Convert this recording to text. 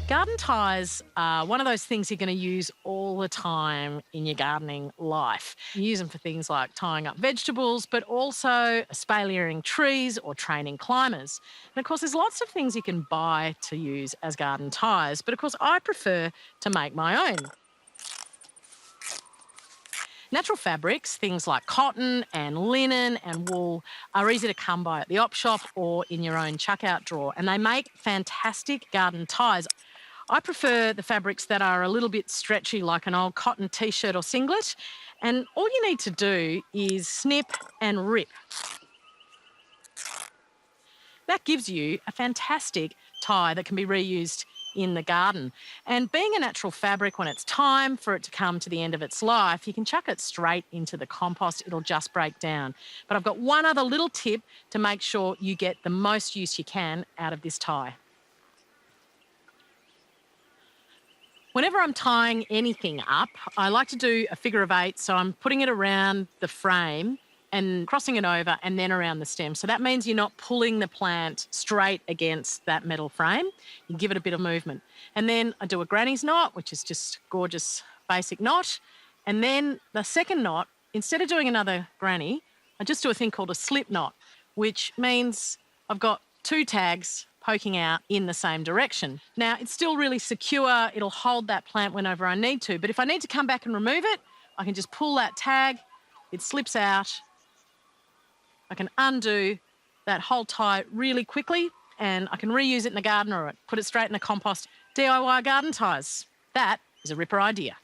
Garden ties are one of those things you're going to use all the time in your gardening life. You use them for things like tying up vegetables, but also espaliering trees or training climbers. And of course, there's lots of things you can buy to use as garden ties, but of course, I prefer to make my own. Natural fabrics, things like cotton and linen and wool, are easy to come by at the op shop or in your own chuck-out drawer, and they make fantastic garden ties. I prefer the fabrics that are a little bit stretchy, like an old cotton t-shirt or singlet, and all you need to do is snip and rip. That gives you a fantastic tie that can be reused in the garden. And being a natural fabric, when it's time for it to come to the end of its life, you can chuck it straight into the compost. It'll just break down. But I've got one other little tip to make sure you get the most use you can out of this tie. Whenever I'm tying anything up, I like to do a figure of 8, so I'm putting it around the frame and crossing it over and then around the stem. So that means you're not pulling the plant straight against that metal frame. You give it a bit of movement. And then I do a granny's knot, which is just gorgeous basic knot. And then the second knot, instead of doing another granny, I just do a thing called a slip knot, which means I've got 2 tags poking out in the same direction. Now, it's still really secure. It'll hold that plant whenever I need to. But if I need to come back and remove it, I can just pull that tag, it slips out. I can undo that whole tie really quickly and I can reuse it in the garden or put it straight in the compost. DIY garden ties. That is a ripper idea.